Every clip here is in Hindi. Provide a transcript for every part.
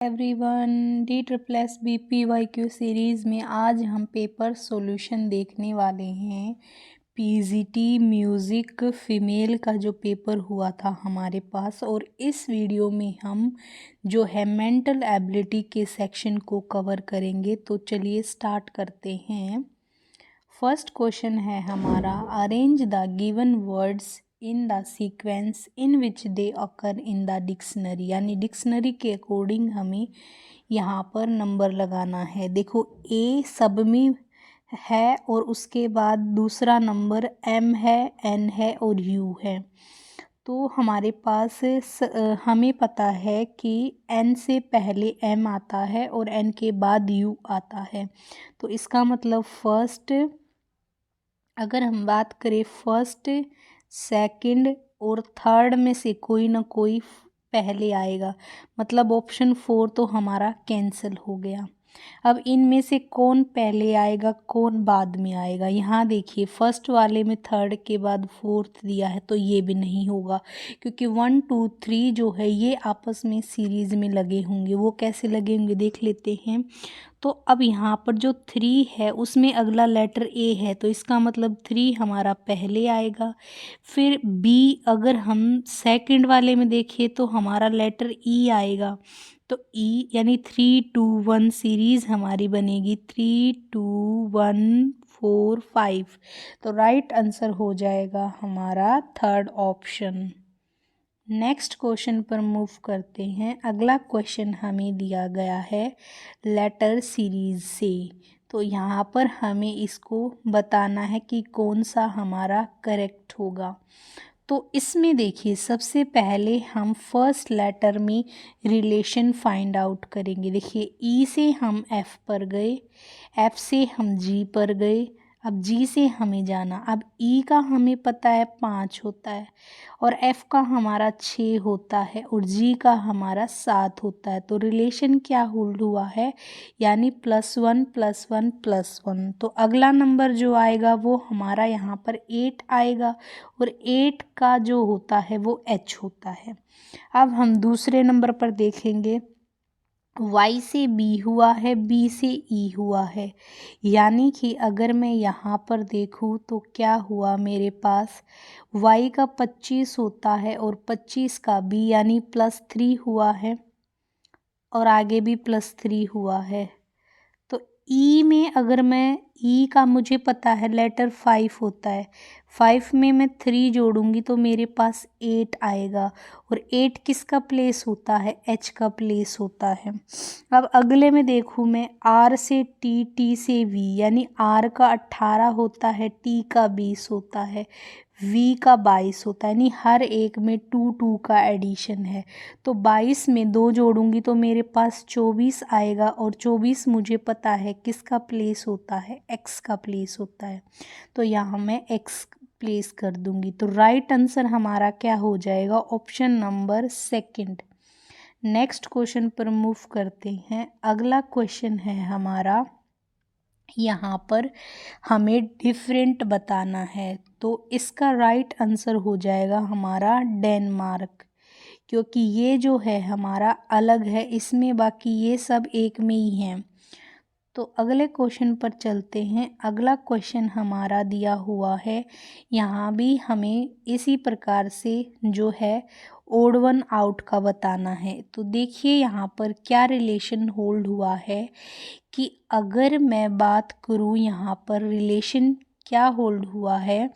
एवरीवन, DSSS सीरीज़ में आज हम पेपर सॉल्यूशन देखने वाले हैं। पीजीटी म्यूज़िक फीमेल का जो पेपर हुआ था हमारे पास, और इस वीडियो में हम जो है मेंटल एबिलिटी के सेक्शन को कवर करेंगे। तो चलिए स्टार्ट करते हैं। फर्स्ट क्वेश्चन है हमारा, arrange the given words in the sequence in which they occur in the dictionary, यानी डिक्शनरी के अकॉर्डिंग हमें यहाँ पर नंबर लगाना है। देखो, ए सब में है और उसके बाद दूसरा नंबर एम है, एन है और यू है। तो हमारे पास हमें पता है कि एन से पहले एम आता है और एन के बाद यू आता है। तो इसका मतलब फर्स्ट, अगर हम बात करें फर्स्ट, सेकंड और थर्ड में से कोई ना कोई पहले आएगा, मतलब ऑप्शन 4 तो हमारा कैंसिल हो गया। अब इनमें से कौन पहले आएगा कौन बाद में आएगा, यहाँ देखिए फर्स्ट वाले में थर्ड के बाद फोर्थ दिया है तो ये भी नहीं होगा, क्योंकि 1 2 3 जो है ये आपस में सीरीज़ में लगे होंगे। वो कैसे लगे होंगे देख लेते हैं। तो अब यहाँ पर जो 3 है उसमें अगला लेटर ए है, तो इसका मतलब 3 हमारा पहले आएगा। फिर बी, अगर हम सेकंड वाले में देखें तो हमारा लेटर ई आएगा। तो ई यानी 3 2 1 सीरीज़ हमारी बनेगी 3 2 1 4 5। तो राइट आंसर हो जाएगा हमारा थर्ड ऑप्शन। नेक्स्ट क्वेश्चन पर मूव करते हैं। अगला क्वेश्चन हमें दिया गया है लेटर सीरीज से। तो यहाँ पर हमें इसको बताना है कि कौन सा हमारा करेक्ट होगा। तो इसमें देखिए सबसे पहले हम फर्स्ट लेटर में रिलेशन फाइंड आउट करेंगे। देखिए ई से हम एफ पर गए, एफ से हम जी पर गए, अब जी से हमें जाना। अब ई का हमें पता है 5 होता है और एफ का हमारा 6 होता है और जी का हमारा 7 होता है। तो रिलेशन क्या होल्ड हुआ है, यानी +1 +1 +1। तो अगला नंबर जो आएगा वो हमारा यहाँ पर 8 आएगा और 8 का जो होता है वो एच होता है। अब हम दूसरे नंबर पर देखेंगे, Y से B हुआ है, B से E हुआ है, यानी कि अगर मैं यहाँ पर देखूँ तो क्या हुआ मेरे पास, Y का 25 होता है और 25 का B यानी +3 हुआ है और आगे भी +3 हुआ है। तो ई में अगर मैं ई का मुझे पता है लेटर 5 होता है, 5 में मैं 3 जोड़ूंगी तो मेरे पास 8 आएगा और 8 किसका प्लेस होता है, एच का प्लेस होता है। अब अगले में देखूँ मैं, आर से टी, टी से वी, यानी आर का 18 होता है, टी का 20 होता है, वी का 22 होता है, यानी हर एक में 2 2 का एडिशन है। तो 22 में 2 जोड़ूंगी तो मेरे पास 24 आएगा और 24 मुझे पता है किसका प्लेस होता है, एक्स का प्लेस होता है। तो यहाँ मैं एक्स प्लेस कर दूंगी। तो राइट आंसर हमारा क्या हो जाएगा, option number second. Next question पर मूव करते हैं। अगला क्वेश्चन है हमारा, यहाँ पर हमें डिफरेंट बताना है। तो इसका राइट आंसर हो जाएगा हमारा डेनमार्क, क्योंकि ये जो है हमारा अलग है इसमें, बाकी ये सब एक में ही हैं। तो अगले क्वेश्चन पर चलते हैं। अगला क्वेश्चन हमारा दिया हुआ है, यहाँ भी हमें इसी प्रकार से जो है ओड वन आउट का बताना है। तो देखिए यहाँ पर क्या रिलेशन होल्ड हुआ है कि अगर मैं बात करूँ यहाँ पर रिलेशन क्या होल्ड हुआ है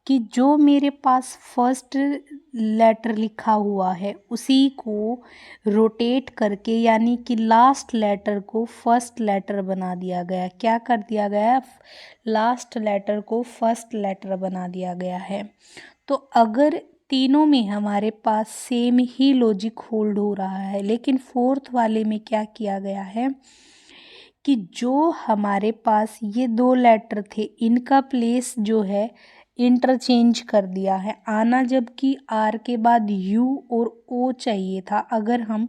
कि जो मेरे पास फर्स्ट लेटर लिखा हुआ है उसी को रोटेट करके, यानी कि लास्ट लेटर को फर्स्ट लेटर बना दिया गया। क्या कर दिया गया, लास्ट लेटर को फर्स्ट लेटर बना दिया गया है। तो अगर तीनों में हमारे पास सेम ही लॉजिक होल्ड हो रहा है, लेकिन फोर्थ वाले में क्या किया गया है कि जो हमारे पास ये 2 लेटर थे इनका प्लेस जो है इंटरचेंज कर दिया है आना, जबकि आर के बाद यू और ओ चाहिए था अगर हम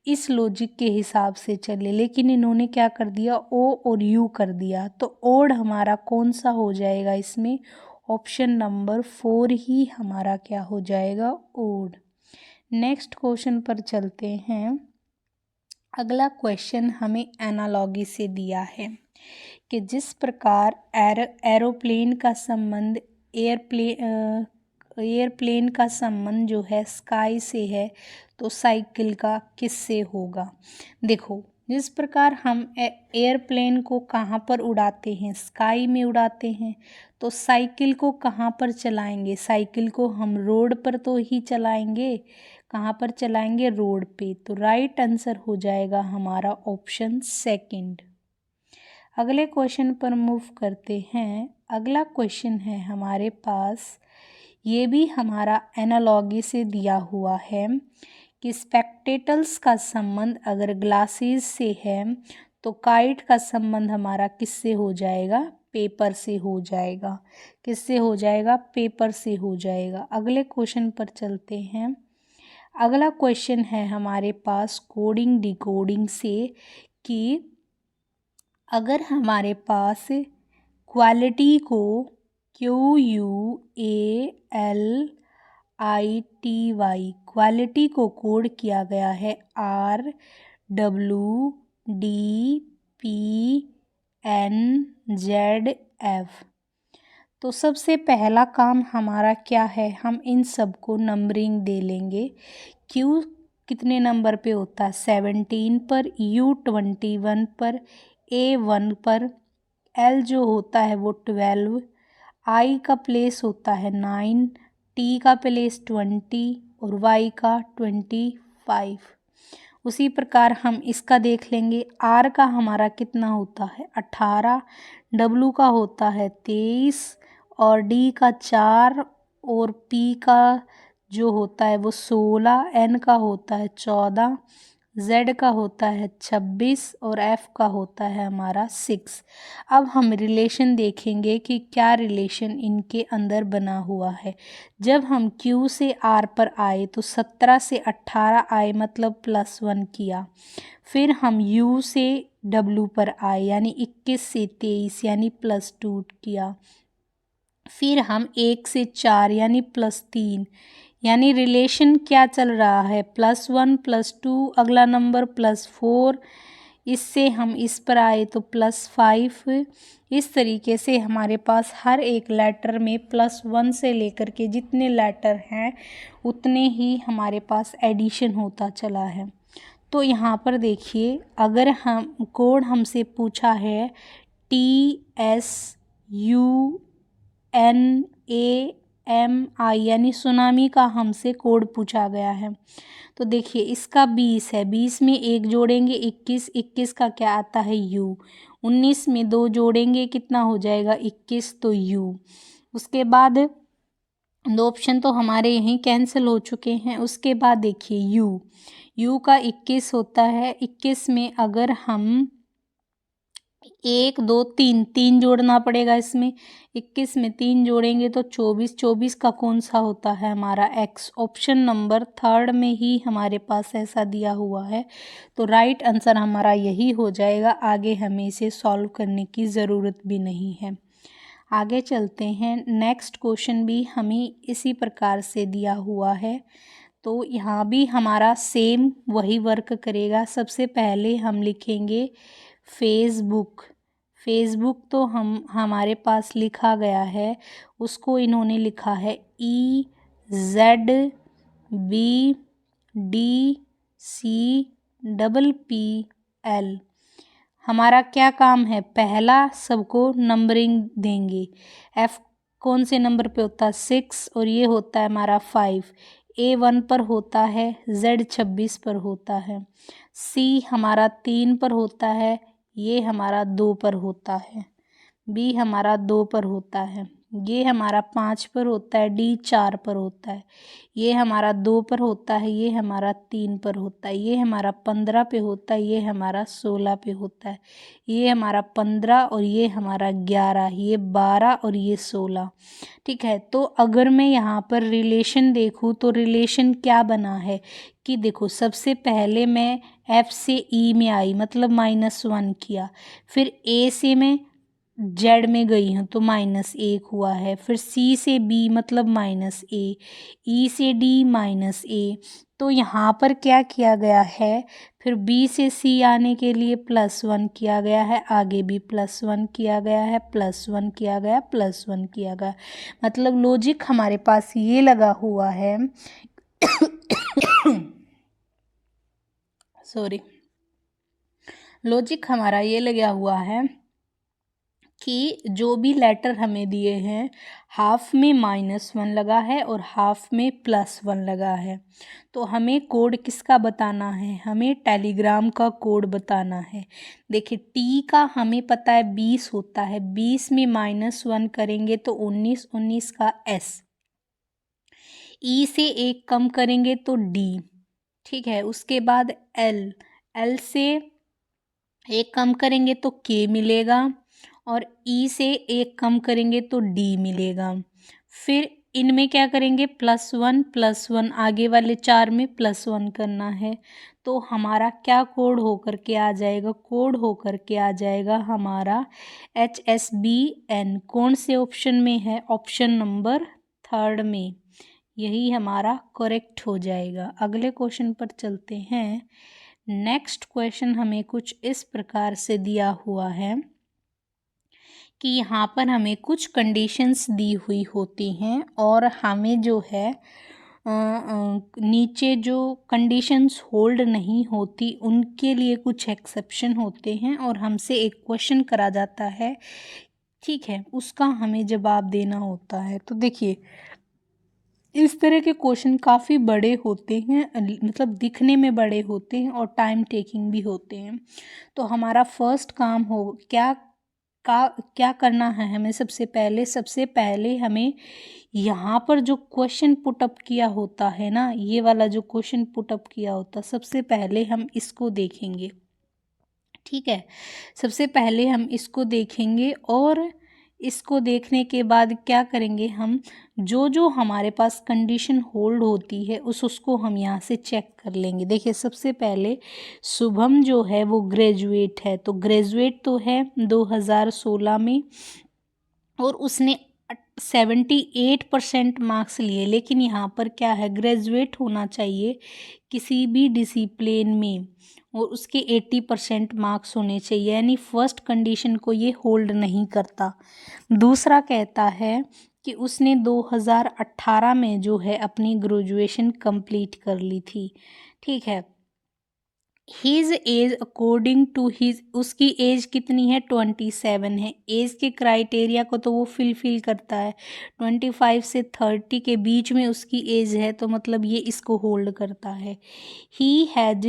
इस लॉजिक के हिसाब से चले, लेकिन इन्होंने क्या कर दिया, ओ और यू कर दिया। तो ओड हमारा कौन सा हो जाएगा इसमें, ऑप्शन नंबर 4 ही हमारा क्या हो जाएगा, ओड। नेक्स्ट क्वेश्चन पर चलते हैं। अगला क्वेश्चन हमें एनालॉगी से दिया है कि जिस प्रकार एरोप्लेन का संबंध एयरप्लेन का संबंध जो है स्काई से है, तो साइकिल का किससे होगा। देखो, जिस प्रकार हम एयरप्लेन को कहाँ पर उड़ाते हैं, स्काई में उड़ाते हैं, तो साइकिल को कहाँ पर चलाएंगे, साइकिल को हम रोड पर तो ही चलाएंगे। कहाँ पर चलाएंगे, रोड पे। तो राइट आंसर हो जाएगा हमारा ऑप्शन सेकंड। अगले क्वेश्चन पर मूव करते हैं। अगला क्वेश्चन है हमारे पास, ये भी हमारा एनालॉगी से दिया हुआ है कि स्पेक्टेकल्स का संबंध अगर ग्लासेस से है, तो काइट का संबंध हमारा किससे हो जाएगा, पेपर से हो जाएगा। किससे हो जाएगा, पेपर से हो जाएगा। अगले क्वेश्चन पर चलते हैं। अगला क्वेश्चन है हमारे पास कोडिंग डिकोडिंग से कि अगर हमारे पास क्वालिटी को QUALITY क्वालिटी को कोड किया गया है RWDPNZF, तो सबसे पहला काम हमारा क्या है, हम इन सबको नंबरिंग दे लेंगे। Q कितने नंबर पे होता है, 17 पर, U 21 पर, A 1 पर, L जो होता है वो 12, I का प्लेस होता है 9, T का प्लेस 20 और Y का 25। उसी प्रकार हम इसका देख लेंगे। R का हमारा कितना होता है, 18, W का होता है 23 और D का 4 और P का जो होता है वो 16, N का होता है 14, Z का होता है 26 और F का होता है हमारा 6। अब हम रिलेशन देखेंगे कि क्या रिलेशन इनके अंदर बना हुआ है। जब हम Q से R पर आए तो 17 से 18 आए, मतलब +1 किया। फिर हम U से W पर आए यानी 21 से 23 यानी +2 किया। फिर हम 1 से 4 यानी +3, यानी रिलेशन क्या चल रहा है, +1 +2, अगला नंबर +4, इससे हम इस पर आए तो +5। इस तरीके से हमारे पास हर एक लेटर में +1 से लेकर के जितने लेटर हैं उतने ही हमारे पास एडिशन होता चला है। तो यहाँ पर देखिए, अगर हम कोड हमसे पूछा है TSUNAMI यानी सुनामी का हमसे कोड पूछा गया है, तो देखिए इसका 20 है, 20 में 1 जोड़ेंगे 21, 21 का क्या आता है U, 19 में 2 जोड़ेंगे कितना हो जाएगा 21, तो U। उसके बाद 2 ऑप्शन तो हमारे यहीं कैंसिल हो चुके हैं। उसके बाद देखिए U का 21 होता है, 21 में अगर हम 1 2 3 जोड़ना पड़ेगा इसमें, 21 में 3 जोड़ेंगे तो 24, 24 का कौन सा होता है हमारा X। ऑप्शन नंबर 3 में ही हमारे पास ऐसा दिया हुआ है, तो राइट आंसर हमारा यही हो जाएगा। आगे हमें इसे सॉल्व करने की ज़रूरत भी नहीं है। आगे चलते हैं। नेक्स्ट क्वेश्चन भी हमें इसी प्रकार से दिया हुआ है, तो यहाँ भी हमारा सेम वही वर्क करेगा। सबसे पहले हम लिखेंगे फेसबुक। फेसबुक तो हमारे पास लिखा गया है, उसको इन्होंने लिखा है EZBDCPL। हमारा क्या काम है, पहला सबको नंबरिंग देंगे। F कौन से नंबर पे होता है, 6 और ये होता है हमारा 5। A 1 पर होता है, Z 26 पर होता है, C हमारा 3 पर होता है, ये हमारा 2 पर होता है, B हमारा 2 पर होता है, ये हमारा 5 पर होता है, D 4 पर होता है, ये हमारा 2 पर होता है, ये हमारा 3 पर होता है, ये हमारा 15 पे होता है, ये हमारा 16 पे होता है, ये हमारा 15 और ये हमारा 11, ये 12 और ये 16। ठीक है, तो अगर मैं यहाँ पर रिलेशन देखूँ तो रिलेशन क्या बना है कि देखो, सबसे पहले मैं F से E में आई, मतलब -1 किया, फिर A से मैं जेड में गई हूँ तो -1 हुआ है। फिर सी से बी मतलब -a, ई से डी -a। तो यहाँ पर क्या किया गया है, फिर बी से सी आने के लिए +1 किया गया है, आगे भी +1 किया गया है, +1 किया गया, +1 किया गया। मतलब लॉजिक हमारे पास ये लगा हुआ है सॉरी, लॉजिक हमारा ये लगा हुआ है कि जो भी लेटर हमें दिए हैं हाफ में -1 लगा है और हाफ में +1 लगा है। तो हमें कोड किसका बताना है, हमें टेलीग्राम का कोड बताना है। देखिए टी का हमें पता है 20 होता है, 20 में -1 करेंगे तो 19, 19 का एस, ई से 1 कम करेंगे तो डी, ठीक है। उसके बाद एल, एल से 1 कम करेंगे तो के मिलेगा और ई से 1 कम करेंगे तो डी मिलेगा। फिर इनमें क्या करेंगे, +1 +1, आगे वाले 4 में +1 करना है। तो हमारा क्या कोड होकर के आ जाएगा, कोड होकर के आ जाएगा हमारा HSBN। कौन से ऑप्शन में है, ऑप्शन नंबर 3 में, यही हमारा करेक्ट हो जाएगा। अगले क्वेश्चन पर चलते हैं। नेक्स्ट क्वेश्चन हमें कुछ इस प्रकार से दिया हुआ है कि यहाँ पर हमें कुछ कंडीशंस दी हुई होती हैं और हमें जो है नीचे जो कंडीशंस होल्ड नहीं होती उनके लिए कुछ एक्सेप्शन होते हैं और हमसे एक क्वेश्चन करा जाता है, ठीक है, उसका हमें जवाब देना होता है। तो देखिए इस तरह के क्वेश्चन काफ़ी बड़े होते हैं, मतलब दिखने में बड़े होते हैं और टाइम टेकिंग भी होते हैं। तो हमारा फर्स्ट काम हो क्या करना है हमें, सबसे पहले हमें यहाँ पर जो क्वेश्चन पुटअप किया होता है ना, ये वाला जो क्वेश्चन पुटअप किया होता, सबसे पहले हम इसको देखेंगे, ठीक है। सबसे पहले हम इसको देखेंगे और इसको देखने के बाद क्या करेंगे, हम जो जो हमारे पास कंडीशन होल्ड होती है उसको हम यहाँ से चेक कर लेंगे। देखिए सबसे पहले शुभम जो है वो ग्रेजुएट है, तो ग्रेजुएट तो है 2016 में और उसने 78% मार्क्स लिए। लेकिन यहाँ पर क्या है, ग्रेजुएट होना चाहिए किसी भी डिसिप्लिन में और उसके 80% मार्क्स होने चाहिए, यानी फर्स्ट कंडीशन को ये होल्ड नहीं करता। दूसरा कहता है कि उसने 2018 में जो है अपनी ग्रेजुएशन कंप्लीट कर ली थी, ठीक है। His age according to his, उसकी एज कितनी है, 27 है। एज के क्राइटेरिया को तो वो फिल करता है, 25 से 30 के बीच में उसकी एज है, तो मतलब ये इसको होल्ड करता है। He has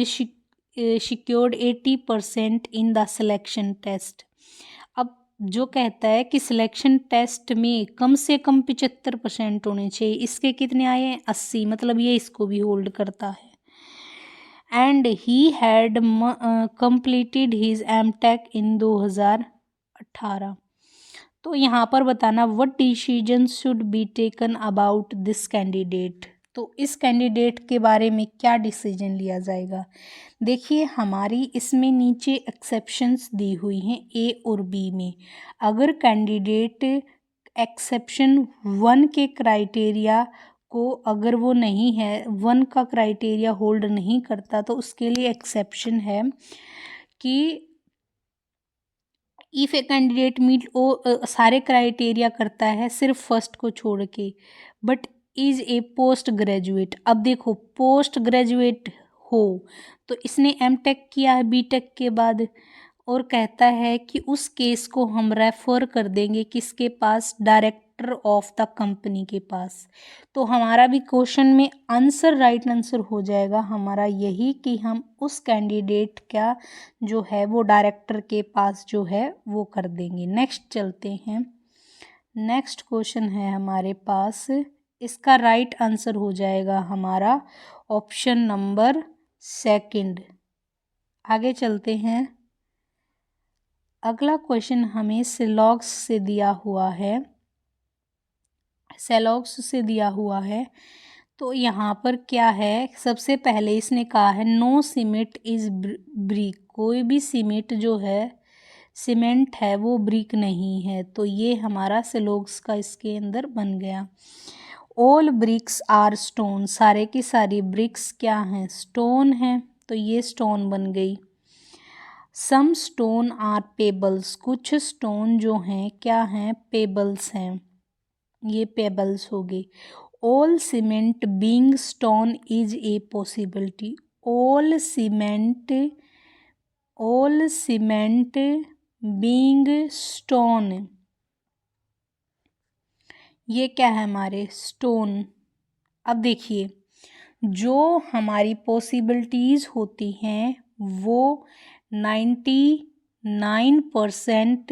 secured 80% in the selection test. अब जो कहता है कि सिलेक्शन टेस्ट में कम से कम 75% होने चाहिए, इसके कितने आए हैं, 80, मतलब ये इसको भी होल्ड करता है। And he had completed his M.Tech इन 2018। तो यहाँ पर बताना what decision should be taken about this candidate. तो इस कैंडिडेट के बारे में क्या डिसीजन लिया जाएगा। देखिए हमारी इसमें नीचे एक्सेप्शंस दी हुई हैं ए और बी में। अगर कैंडिडेट एक्सेप्शन 1 के क्राइटेरिया को, अगर वो नहीं है, 1 का क्राइटेरिया होल्ड नहीं करता, तो उसके लिए एक्सेप्शन है कि इफ़ ए कैंडिडेट मीट सारे क्राइटेरिया करता है सिर्फ फर्स्ट को छोड़ के, but is a post graduate. अब देखो पोस्ट ग्रेजुएट हो तो इसने M.Tech किया है B.Tech के बाद, और कहता है कि उस केस को हम रेफ़र कर देंगे किसके पास, डायरेक्टर ऑफ द कंपनी के पास। तो हमारा भी क्वेश्चन में आंसर, राइट आंसर हो जाएगा हमारा यही कि हम उस कैंडिडेट का जो है वो डायरेक्टर के पास जो है वो कर देंगे। नेक्स्ट चलते हैं। नेक्स्ट क्वेश्चन है हमारे पास, इसका राइट आंसर हो जाएगा हमारा ऑप्शन नंबर 2। आगे चलते हैं। अगला क्वेश्चन हमें सेलॉग्स से दिया हुआ है, तो यहाँ पर क्या है, सबसे पहले इसने कहा है नो सीमेंट इज ब्रिक। कोई भी सीमेंट जो है सीमेंट है वो ब्रिक नहीं है, तो ये हमारा सेलोक्स का इसके अंदर बन गया। ऑल ब्रिक्स आर स्टोन, सारे की सारी ब्रिक्स क्या हैं, स्टोन हैं, तो ये स्टोन बन गई। सम स्टोन आर पेबल्स, कुछ स्टोन जो हैं क्या हैं, पेबल्स हैं, ये पेबल्स हो गई। All cement being stone is a possibility, all cement being stone, ये क्या है हमारे स्टोन। अब देखिए जो हमारी पॉसिबिलिटीज़ होती हैं वो 99%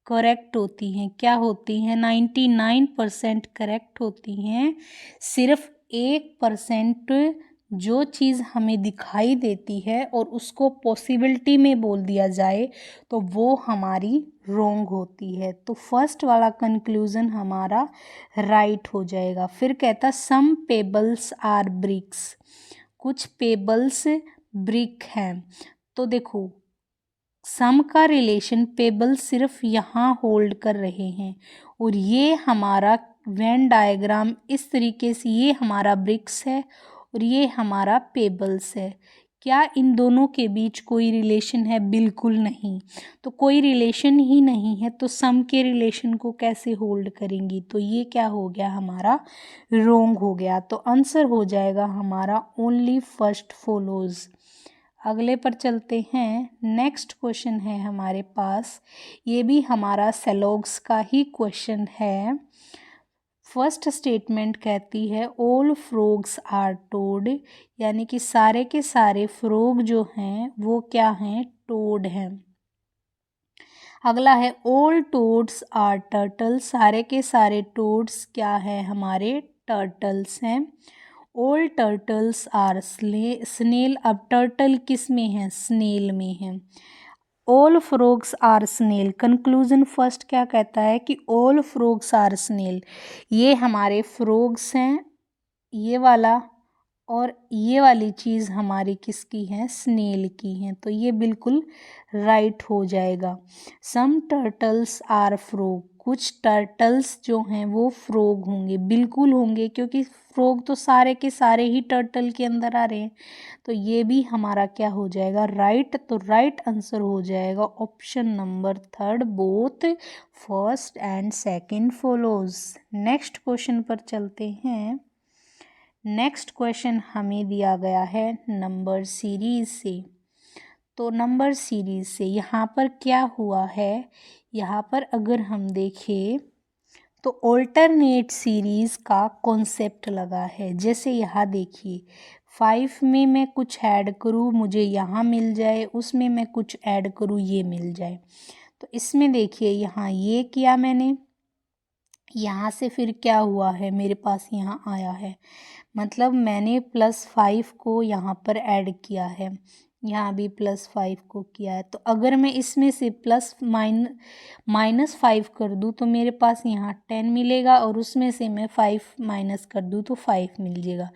करेक्ट होती हैं। क्या होती हैं, 99% करेक्ट होती हैं। सिर्फ 1% जो चीज़ हमें दिखाई देती है और उसको पॉसिबिलिटी में बोल दिया जाए तो वो हमारी रॉन्ग होती है। तो फर्स्ट वाला कंक्लूज़न हमारा राइट हो जाएगा। फिर कहता सम पेबल्स आर ब्रिक्स, कुछ पेबल्स ब्रिक हैं। तो देखो सम का रिलेशन पेबल सिर्फ यहाँ होल्ड कर रहे हैं और ये हमारा वेन डायग्राम इस तरीके से, ये हमारा ब्रिक्स है और ये हमारा पेबल्स है। क्या इन दोनों के बीच कोई रिलेशन है, बिल्कुल नहीं। तो कोई रिलेशन ही नहीं है तो सम के रिलेशन को कैसे होल्ड करेंगी, तो ये क्या हो गया हमारा रॉन्ग हो गया। तो आंसर हो जाएगा हमारा ओनली फर्स्ट फॉलोज। अगले पर चलते हैं। नेक्स्ट क्वेश्चन है हमारे पास, ये भी हमारा सेलोग्स का ही क्वेश्चन है। फर्स्ट स्टेटमेंट कहती है ऑल फ्रॉग्स आर टोड, यानी कि सारे के सारे फ्रॉग जो हैं वो क्या हैं, टोड हैं। अगला है ऑल टोड्स आर टर्टल, सारे के सारे टोड्स क्या है हमारे टर्टल्स हैं। ऑल टर्टल्स आर स्नेल, अब टर्टल किस में है, स्नेल में है। All frogs are snail, conclusion first क्या कहता है कि ऑल फ्रॉग्स आर स्नेल, ये हमारे फ्रॉग्स हैं, ये वाला और ये वाली चीज़ हमारी किसकी है, स्नेल की है। तो ये बिल्कुल राइट हो जाएगा। सम टर्टल्स आर फ्रॉग, कुछ टर्टल्स जो हैं वो फ्रॉग होंगे, बिल्कुल होंगे, क्योंकि फ्रॉग तो सारे के सारे ही टर्टल के अंदर आ रहे हैं। तो ये भी हमारा क्या हो जाएगा, राइट। तो राइट आंसर हो जाएगा option number third, both first and second follows. Next question पर चलते हैं। नेक्स्ट क्वेश्चन हमें दिया गया है नंबर सीरीज से। तो नंबर सीरीज से यहाँ पर क्या हुआ है, यहाँ पर अगर हम देखें तो ऑल्टरनेट सीरीज का कॉन्सेप्ट लगा है। जैसे यहाँ देखिए 5 में मैं कुछ ऐड करूँ मुझे यहाँ मिल जाए, उसमें मैं कुछ ऐड करूँ ये मिल जाए। तो इसमें देखिए यहाँ ये किया मैंने, यहाँ से फिर क्या हुआ है मेरे पास यहाँ आया है, मतलब मैंने +5 को यहाँ पर ऐड किया है, यहाँ भी +5 को किया है। तो अगर मैं इसमें से -5 कर दूँ तो मेरे पास यहाँ 10 मिलेगा और उसमें से मैं 5 माइनस कर दूँ तो 5 मिल जाएगा।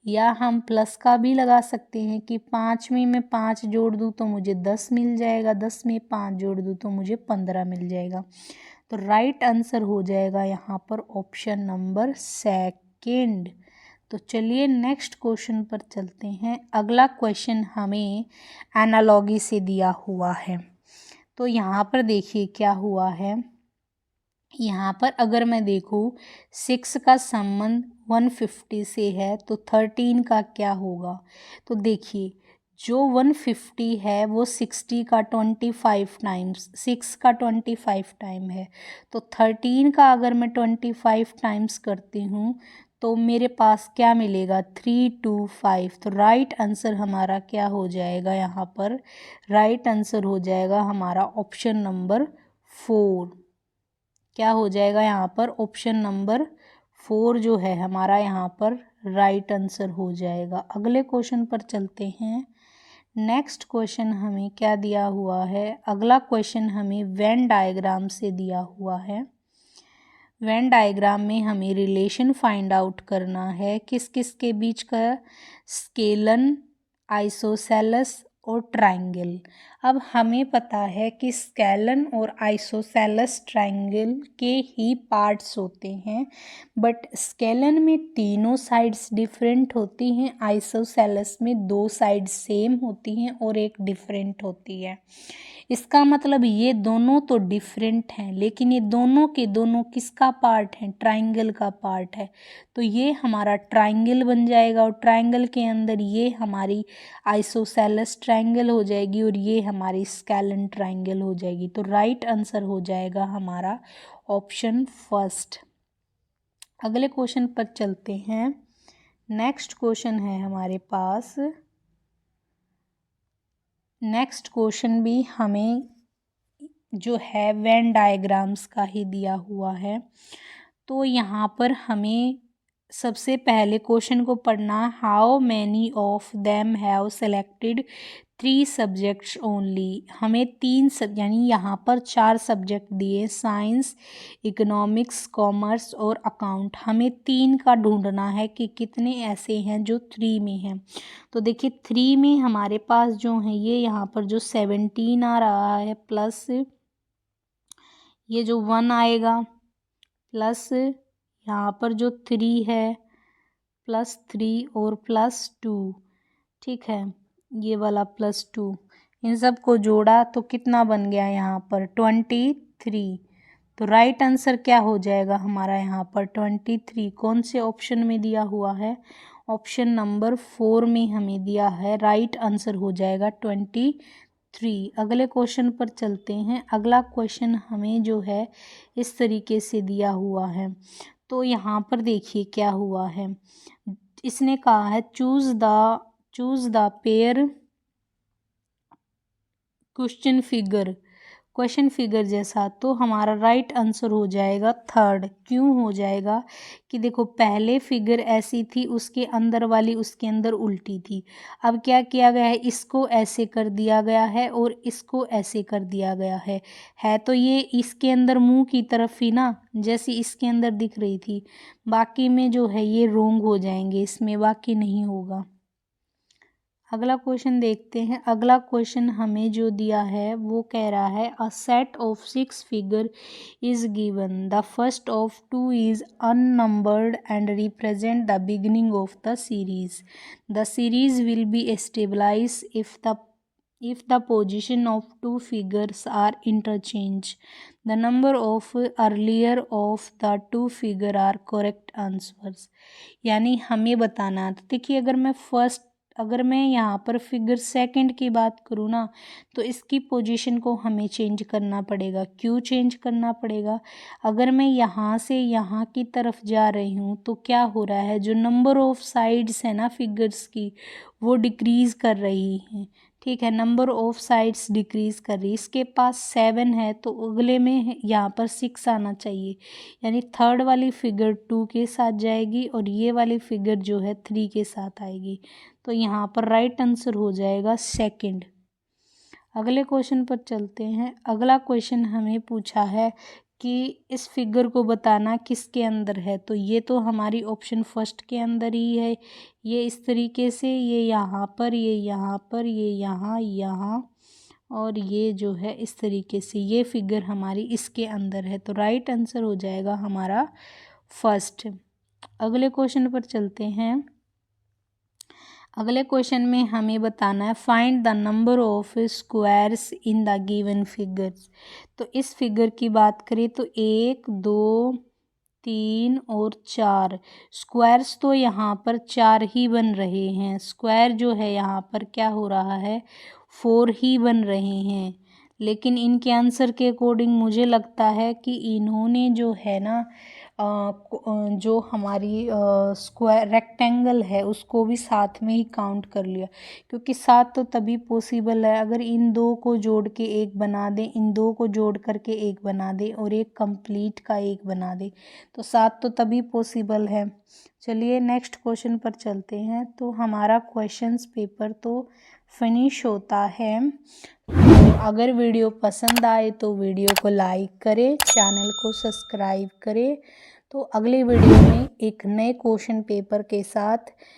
या हम प्लस का भी लगा सकते हैं कि 5 में मैं 5 जोड़ दूँ तो मुझे 10 मिल जाएगा, 10 में 5 जोड़ दूँ तो मुझे 15 मिल जाएगा। तो राइट आंसर हो जाएगा यहाँ पर ऑप्शन नंबर सेकंड। तो चलिए नेक्स्ट क्वेश्चन पर चलते हैं। अगला क्वेश्चन हमें एनालॉगी से दिया हुआ है। तो यहाँ पर देखिए क्या हुआ है, यहाँ पर अगर मैं देखूँ 6 का संबंध 150 से है तो 13 का क्या होगा। तो देखिए जो 150 है वो 60 का 25 टाइम्स, 6 का 25 टाइम है। तो 13 का अगर मैं 25 टाइम्स करती हूँ तो मेरे पास क्या मिलेगा, 325। तो राइट आंसर हमारा क्या हो जाएगा, यहाँ पर राइट आंसर हो जाएगा हमारा ऑप्शन नंबर 4। क्या हो जाएगा यहाँ पर ऑप्शन नंबर 4 जो है हमारा यहाँ पर राइट आंसर हो जाएगा। अगले क्वेश्चन पर चलते हैं। नेक्स्ट क्वेश्चन हमें क्या दिया हुआ है, अगला क्वेश्चन हमें वेन डायग्राम से दिया हुआ है। वेन डायग्राम में हमें रिलेशन फाइंड आउट करना है किस किस के बीच का, स्केलन, आइसोसेलस और ट्राइंगल। अब हमें पता है कि स्केलन और आइसोसेलेस ट्राइंगल के ही पार्ट्स होते हैं, बट स्केलन में तीनों साइड्स डिफरेंट होती हैं, आइसोसेलेस में 2 साइड्स सेम होती हैं और एक डिफरेंट होती है। इसका मतलब ये दोनों तो डिफरेंट हैं, लेकिन ये दोनों के दोनों किसका पार्ट हैं? ट्राइंगल का पार्ट है। तो ये हमारा ट्राइंगल बन जाएगा और ट्राइंगल के अंदर ये हमारी आइसोसेलेस ट्राइंगल हो जाएगी और ये हमारी स्केलन ट्राइंगल हो जाएगी। तो राइट आंसर हो जाएगा हमारा ऑप्शन फर्स्ट। अगले क्वेश्चन पर चलते हैं। नेक्स्ट क्वेश्चन है हमारे पास। नेक्स्ट क्वेश्चन भी हमें जो है वेन डायग्राम्स का ही दिया हुआ है। तो यहाँ पर हमें सबसे पहले क्वेश्चन को पढ़ना, how many of them have selected 3 subjects only. हमें 3 यानी यहाँ पर 4 सब्जेक्ट दिए, साइंस, इकोनॉमिक्स, कॉमर्स और अकाउंट। हमें 3 का ढूंढना है कि कितने ऐसे हैं जो 3 में हैं। तो देखिए 3 में हमारे पास जो है ये यहाँ पर जो 17 आ रहा है, प्लस ये जो 1 आएगा, प्लस यहाँ पर जो 3 है, प्लस 3 और प्लस 2, ठीक है, ये वाला प्लस 2, इन सब को जोड़ा तो कितना बन गया यहाँ पर 23। तो राइट आंसर क्या हो जाएगा हमारा यहाँ पर 23। कौन से ऑप्शन में दिया हुआ है? ऑप्शन नंबर 4 में हमें दिया है। राइट आंसर हो जाएगा 23। अगले क्वेश्चन पर चलते हैं। अगला क्वेश्चन हमें जो है इस तरीके से दिया हुआ है। तो यहाँ पर देखिए क्या हुआ है। इसने कहा है choose the pair question figure जैसा। तो हमारा राइट आंसर हो जाएगा 3rd। क्यों हो जाएगा कि देखो पहले फिगर ऐसी थी, उसके अंदर वाली उसके अंदर उल्टी थी। अब क्या किया गया है, इसको ऐसे कर दिया गया है और इसको ऐसे कर दिया गया है तो ये इसके अंदर मुंह की तरफ ही ना, जैसी इसके अंदर दिख रही थी। बाकी में जो है ये रोंग हो जाएंगे, इसमें बाकी नहीं होगा। अगला क्वेश्चन देखते हैं। अगला क्वेश्चन हमें जो दिया है वो कह रहा है a set of 6 figure is given, the first of 2 is unnumbered and represent the beginning of the series will be stabilize if the position of 2 figures are interchanged, the number of earlier of the 2 figure are correct answers। यानी हमें बताना। तो देखिए अगर मैं यहाँ पर फिगर सेकंड की बात करूँ ना, तो इसकी पोजीशन को हमें चेंज करना पड़ेगा। क्यों चेंज करना पड़ेगा? अगर मैं यहाँ से यहाँ की तरफ जा रही हूँ तो क्या हो रहा है, जो नंबर ऑफ साइड्स है ना फिगर्स की, वो डिक्रीज़ कर रही हैं। ठीक है, नंबर ऑफ साइड्स डिक्रीज़ कर रही है। इसके पास 7 है तो अगले में यहाँ पर 6 आना चाहिए, यानी 3rd वाली फिगर 2 के साथ जाएगी और ये वाली फिगर जो है 3 के साथ आएगी। तो यहाँ पर राइट आंसर हो जाएगा 2nd। अगले क्वेश्चन पर चलते हैं। अगला क्वेश्चन हमें पूछा है कि इस फिगर को बताना किसके अंदर है। तो ये तो हमारी ऑप्शन फर्स्ट के अंदर ही है। ये इस तरीके से, ये यहाँ पर, ये यहाँ पर, ये यहाँ और ये जो है इस तरीके से, ये फिगर हमारी इसके अंदर है। तो राइट आंसर हो जाएगा हमारा फर्स्ट। अगले क्वेश्चन पर चलते हैं। अगले क्वेश्चन में हमें बताना है find the number of squares in the given figures. तो इस फिगर की बात करें तो 1, 2, 3 और 4 स्क्वायर्स तो यहाँ पर 4 ही बन रहे हैं। स्क्वायर जो है यहाँ पर क्या हो रहा है, 4 ही बन रहे हैं। लेकिन इनके आंसर के अकॉर्डिंग मुझे लगता है कि इन्होंने जो है ना जो हमारी स्क्वायर रेक्टेंगल है उसको भी साथ में ही काउंट कर लिया, क्योंकि 7 तो तभी पॉसिबल है अगर इन 2 को जोड़ के एक बना दें, इन 2 को जोड़ करके एक बना दें और एक कंप्लीट का एक बना दें, तो 7 तो तभी पॉसिबल है। चलिए नेक्स्ट क्वेश्चन पर चलते हैं। तो हमारा क्वेश्चंस पेपर तो फिनिश होता है। तो अगर वीडियो पसंद आए तो वीडियो को लाइक करें, चैनल को सब्सक्राइब करें। तो अगली वीडियो में एक नए क्वेश्चन पेपर के साथ